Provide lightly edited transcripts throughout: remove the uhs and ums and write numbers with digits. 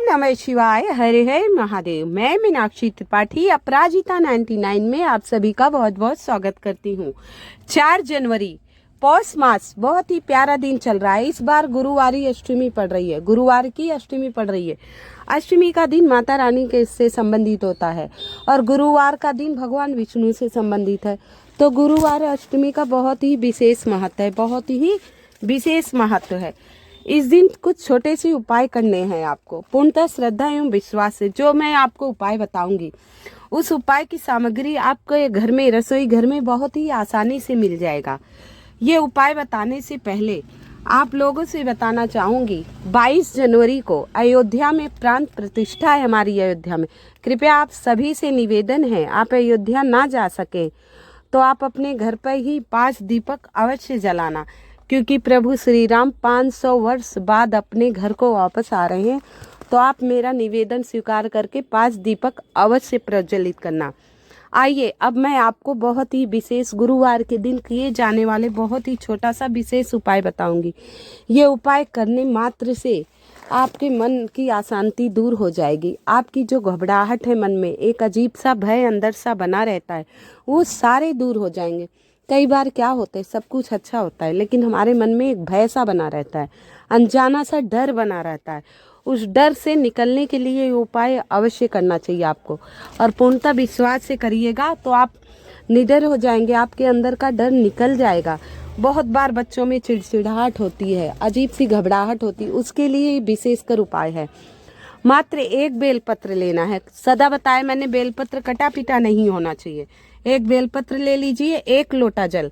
नमः शिवाय, हरे हर महादेव। मैं मीनाक्षी त्रिपाठी अपराजिता 99 में आप सभी का बहुत बहुत स्वागत करती हूँ। 4 जनवरी पौष मास बहुत ही प्यारा दिन चल रहा है। इस बार गुरुवारी अष्टमी पड़ रही है, गुरुवार की अष्टमी पड़ रही है। अष्टमी का दिन माता रानी के से संबंधित होता है और गुरुवार का दिन भगवान विष्णु से संबंधित है। तो गुरुवार अष्टमी का बहुत ही विशेष महत्व है, बहुत ही विशेष महत्व है। इस दिन कुछ छोटे से उपाय करने हैं आपको, पूर्णतः श्रद्धा एवं विश्वास से। जो मैं आपको उपाय बताऊंगी उस उपाय की सामग्री आपके घर में, रसोई घर में बहुत ही आसानी से मिल जाएगा। ये उपाय बताने से पहले आप लोगों से बताना चाहूंगी, 22 जनवरी को अयोध्या में प्राण प्रतिष्ठा है हमारी अयोध्या में। कृपया आप सभी से निवेदन है, आप अयोध्या ना जा सके तो आप अपने घर पर ही 5 दीपक अवश्य जलाना, क्योंकि प्रभु श्री राम 500 वर्ष बाद अपने घर को वापस आ रहे हैं। तो आप मेरा निवेदन स्वीकार करके 5 दीपक अवश्य प्रज्वलित करना। आइए अब मैं आपको बहुत ही विशेष गुरुवार के दिन किए जाने वाले बहुत ही छोटा सा विशेष उपाय बताऊंगी। ये उपाय करने मात्र से आपके मन की अशांति दूर हो जाएगी। आपकी जो घबराहट है मन में, एक अजीब सा भय अंदर सा बना रहता है, वो सारे दूर हो जाएंगे। कई बार क्या होता है, सब कुछ अच्छा होता है लेकिन हमारे मन में एक भय सा बना रहता है, अनजाना सा डर बना रहता है। उस डर से निकलने के लिए ये उपाय अवश्य करना चाहिए आपको, और पूर्णतः विश्वास से करिएगा तो आप निडर हो जाएंगे, आपके अंदर का डर निकल जाएगा। बहुत बार बच्चों में चिड़चिड़ाहट होती है, अजीब सी घबराहट होती है, उसके लिए विशेषकर उपाय है। मात्र 1 बेलपत्र लेना है। सदा बताया मैंने, बेलपत्र कटा पिटा नहीं होना चाहिए। 1 बेलपत्र ले लीजिए, 1 लोटा जल,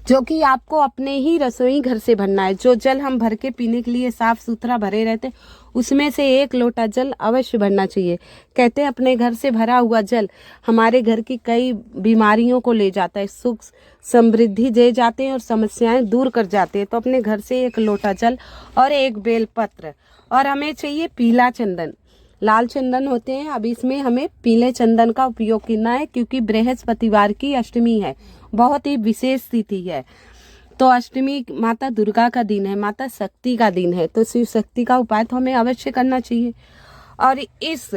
जो कि आपको अपने ही रसोई घर से भरना है। जो जल हम भर के पीने के लिए साफ सुथरा भरे रहते, उसमें से 1 लोटा जल अवश्य भरना चाहिए। कहते हैं अपने घर से भरा हुआ जल हमारे घर की कई बीमारियों को ले जाता है, सुख समृद्धि दे जाते हैं और समस्याएं दूर कर जाते हैं। तो अपने घर से 1 लोटा जल और 1 बेलपत्र, और हमें चाहिए पीला चंदन। लाल चंदन होते हैं, अब इसमें हमें पीले चंदन का उपयोग करना है, क्योंकि बृहस्पतिवार की अष्टमी है, बहुत ही विशेष तिथि है। तो अष्टमी माता दुर्गा का दिन है, माता शक्ति का दिन है, तो शिव शक्ति का उपाय तो हमें अवश्य करना चाहिए। और इस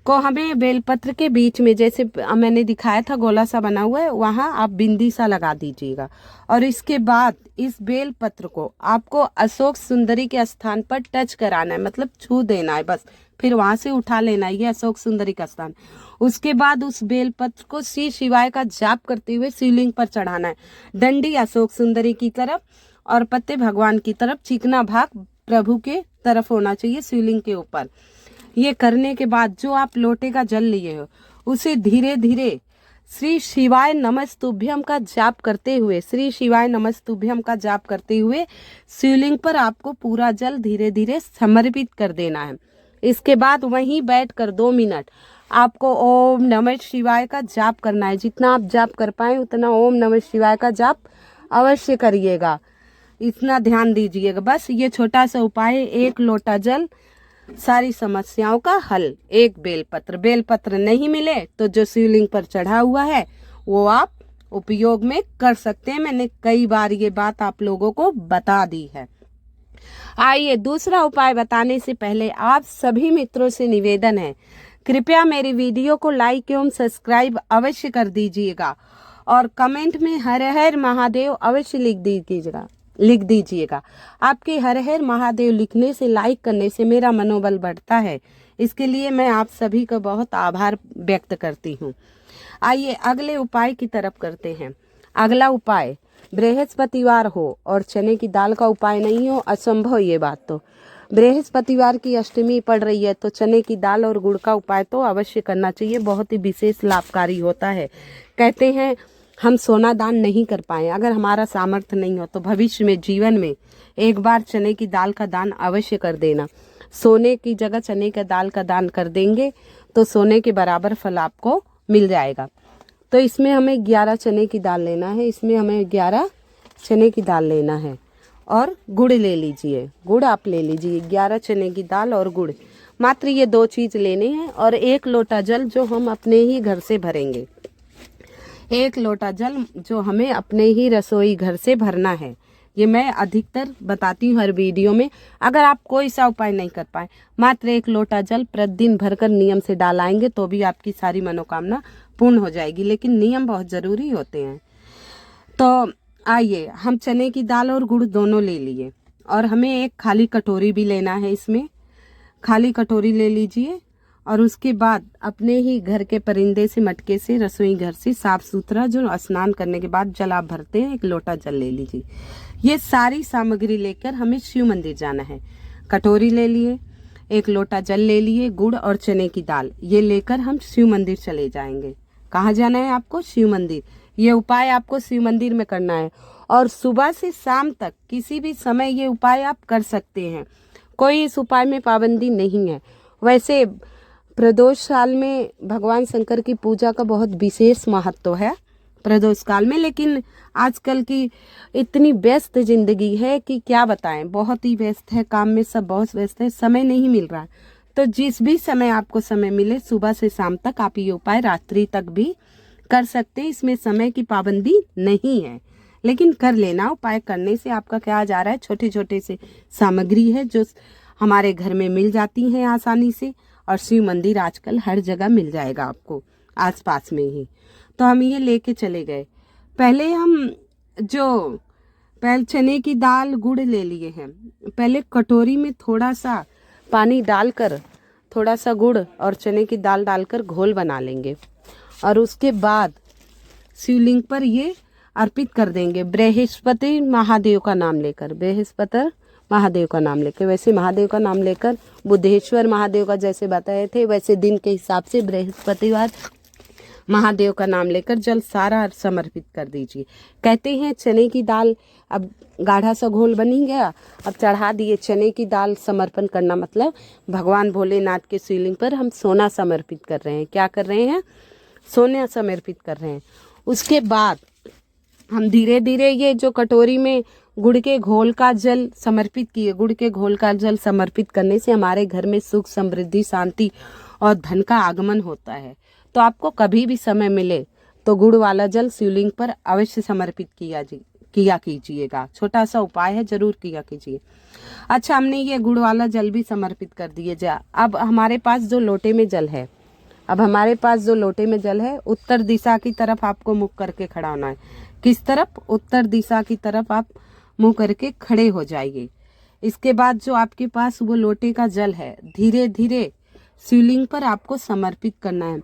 को हमें बेलपत्र के बीच में, जैसे मैंने दिखाया था गोला सा बना हुआ है, वहाँ आप बिंदी सा लगा दीजिएगा। और इसके बाद इस बेलपत्र को आपको अशोक सुंदरी के स्थान पर टच कराना है, मतलब छू देना है बस, फिर वहां से उठा लेना है। ये अशोक सुंदरी का स्थान। उसके बाद उस बेलपत्र को श्री शिवाय का जाप करते हुए शिवलिंग पर चढ़ाना है। डंडी अशोक सुंदरी की तरफ और पत्ते भगवान की तरफ, चिकना भाग प्रभु के तरफ होना चाहिए शिवलिंग के ऊपर। ये करने के बाद जो आप लोटे का जल लिए हो, उसे धीरे धीरे श्री शिवाय नमस्तुभ्यम का जाप करते हुए, श्री शिवाय नमस्तुभ्यम का जाप करते हुए शिवलिंग पर आपको पूरा जल धीरे धीरे समर्पित कर देना है। इसके बाद वहीं बैठकर 2 मिनट आपको ओम नमः शिवाय का जाप करना है। जितना आप जाप कर पाए उतना ओम नमः शिवाय का जाप अवश्य करिएगा, इतना ध्यान दीजिएगा। बस ये छोटा सा उपाय, 1 लोटा जल, सारी समस्याओं का हल। 1 बेलपत्र, बेलपत्र नहीं मिले तो जो शिवलिंग पर चढ़ा हुआ है वो आप उपयोग में कर सकते हैं। मैंने कई बार ये बात आप लोगों को बता दी है। आइए दूसरा उपाय बताने से पहले आप सभी मित्रों से निवेदन है, कृपया मेरी वीडियो को लाइक एवं सब्सक्राइब अवश्य कर दीजिएगा, और कमेंट में हर हर महादेव अवश्य लिख दीजिएगा। आपके हर हर महादेव लिखने से, लाइक करने से मेरा मनोबल बढ़ता है। इसके लिए मैं आप सभी का बहुत आभार व्यक्त करती हूँ। आइए अगले उपाय की तरफ करते हैं। अगला उपाय, बृहस्पतिवार हो और चने की दाल का उपाय नहीं हो, असंभव ये बात। तो बृहस्पतिवार की अष्टमी पड़ रही है तो चने की दाल और गुड़ का उपाय तो अवश्य करना चाहिए, बहुत ही विशेष लाभकारी होता है। कहते हैं हम सोना दान नहीं कर पाए, अगर हमारा सामर्थ्य नहीं हो तो भविष्य में जीवन में एक बार चने की दाल का दान अवश्य कर देना। सोने की जगह चने की दाल का दान कर देंगे तो सोने के बराबर फल आपको मिल जाएगा। तो इसमें हमें 11 चने की दाल लेना है, इसमें हमें 11 चने की दाल लेना है, और गुड़ ले लीजिए, गुड़ आप ले लीजिए, 11 चने की दाल और गुड़, मात्र ये 2 चीज़ लेने हैं। और 1 लोटा जल जो हम अपने ही घर से भरेंगे, 1 लोटा जल जो हमें अपने ही रसोई घर से भरना है। ये मैं अधिकतर बताती हूँ हर वीडियो में। अगर आप कोई सा उपाय नहीं कर पाए, मात्र 1 लोटा जल प्रतिदिन भरकर नियम से डालाएंगे तो भी आपकी सारी मनोकामना पूर्ण हो जाएगी। लेकिन नियम बहुत ज़रूरी होते हैं। तो आइए, हम चने की दाल और गुड़ दोनों ले लिए और हमें एक खाली कटोरी भी लेना है। इसमें खाली कटोरी ले लीजिए और उसके बाद अपने ही घर के परिंदे से, मटके से, रसोई घर से साफ सुथरा जो स्नान करने के बाद जल आप भरते हैं, 1 लोटा जल ले लीजिए। ये सारी सामग्री लेकर हमें शिव मंदिर जाना है। कटोरी ले लिए, 1 लोटा जल ले लिए, गुड़ और चने की दाल ये लेकर हम शिव मंदिर चले जाएंगे। कहाँ जाना है आपको? शिव मंदिर। ये उपाय आपको शिव मंदिर में करना है और सुबह से शाम तक किसी भी समय ये उपाय आप कर सकते हैं। कोई इस उपाय में पाबंदी नहीं है। वैसे प्रदोष काल में भगवान शंकर की पूजा का बहुत विशेष महत्व है प्रदोष काल में, लेकिन आजकल की इतनी व्यस्त जिंदगी है कि क्या बताएं, बहुत ही व्यस्त है, काम में सब बहुत व्यस्त है, समय नहीं मिल रहा है। तो जिस भी समय आपको समय मिले, सुबह से शाम तक आप ये उपाय रात्रि तक भी कर सकते हैं। इसमें समय की पाबंदी नहीं है, लेकिन कर लेना। उपाय करने से आपका क्या जा रहा है, छोटे छोटे से सामग्री है जो हमारे घर में मिल जाती हैं आसानी से, और शिव मंदिर आजकल हर जगह मिल जाएगा आपको आसपास में ही। तो हम ये लेके चले गए। पहले चने की दाल गुड़ ले लिए हैं। पहले कटोरी में थोड़ा सा पानी डालकर, थोड़ा सा गुड़ और चने की दाल डालकर घोल बना लेंगे और उसके बाद शिवलिंग पर ये अर्पित कर देंगे बृहस्पति महादेव का नाम लेकर। बृहस्पति महादेव का नाम लेकर, वैसे महादेव का नाम लेकर, बुद्धेश्वर महादेव का जैसे बताए थे वैसे दिन के हिसाब से बृहस्पतिवार महादेव का नाम लेकर जल सारा समर्पित कर दीजिए। कहते हैं चने की दाल, अब गाढ़ा सा घोल बनी गया, अब चढ़ा दिए चने की दाल। समर्पण करना मतलब भगवान भोलेनाथ के शिवलिंग पर हम सोना समर्पित कर रहे हैं। क्या कर रहे हैं? सोना समर्पित कर रहे हैं। उसके बाद हम धीरे धीरे ये जो कटोरी में गुड़ के घोल का जल समर्पित किए, गुड़ के घोल का जल समर्पित करने से हमारे घर में सुख, समृद्धि, शांति और धन का आगमन होता है। तो आपको कभी भी समय मिले तो गुड़ वाला जल शिवलिंग पर अवश्य समर्पित किया कीजिएगा। छोटा सा उपाय है, जरूर किया कीजिए। अच्छा, हमने ये गुड़ वाला जल भी समर्पित कर दिए। अब हमारे पास जो लोटे में जल है, उत्तर दिशा की तरफ आपको मुख करके खड़ा होना है। किस तरफ? उत्तर दिशा की तरफ आप मुंह करके खड़े हो जाइए। इसके बाद जो आपके पास वो लोटे का जल है, धीरे धीरे शिवलिंग पर आपको समर्पित करना है।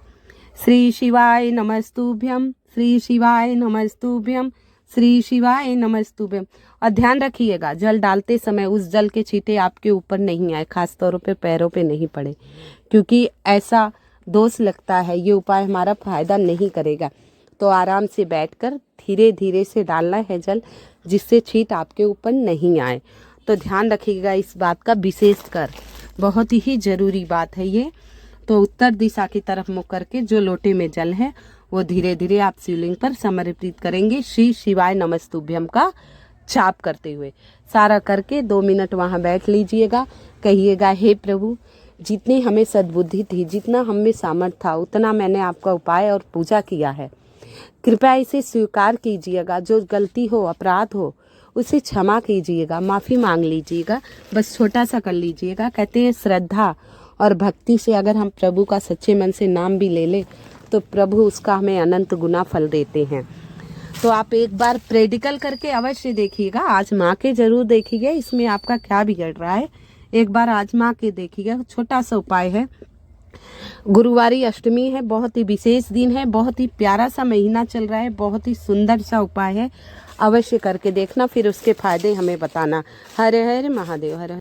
श्री शिवाय नमस्तुभ्यम, श्री शिवाय नमस्तुभ्यम, श्री शिवाय नमस्तुभ्यम। और ध्यान रखिएगा, जल डालते समय उस जल के छींटे आपके ऊपर नहीं आए, खास तौर पे पैरों पे नहीं पड़े, क्योंकि ऐसा दोष लगता है। ये उपाय हमारा फायदा नहीं करेगा। तो आराम से बैठकर धीरे धीरे से डालना है जल, जिससे छींट आपके ऊपर नहीं आए। तो ध्यान रखिएगा इस बात का विशेषकर, बहुत ही जरूरी बात है ये। तो उत्तर दिशा की तरफ मुख करके जो लोटे में जल है वो धीरे धीरे आप शिवलिंग पर समर्पित करेंगे, श्री शिवाय नमस्तुभ्यम का जाप करते हुए। सारा करके 2 मिनट वहाँ बैठ लीजिएगा। कहिएगा, हे प्रभु, जितनी हमें सद्बुद्धि थी, जितना हम में सामर्थ्य था, उतना मैंने आपका उपाय और पूजा किया है। कृपया इसे स्वीकार कीजिएगा। जो गलती हो, अपराध हो, उसे क्षमा कीजिएगा, माफ़ी मांग लीजिएगा। बस छोटा सा कर लीजिएगा। कहते हैं श्रद्धा और भक्ति से अगर हम प्रभु का सच्चे मन से नाम भी ले लें तो प्रभु उसका हमें अनंत गुना फल देते हैं। तो आप एक बार प्रेडिकल करके अवश्य देखिएगा, आजमा के जरूर देखिएगा, इसमें आपका क्या बिगड़ रहा है। एक बार आजमा के देखिएगा। छोटा सा उपाय है। गुरुवारी अष्टमी है, बहुत ही विशेष दिन है, बहुत ही प्यारा सा महीना चल रहा है, बहुत ही सुंदर सा उपाय है। अवश्य करके देखना, फिर उसके फायदे हमें बताना। हर हर महादेव। हर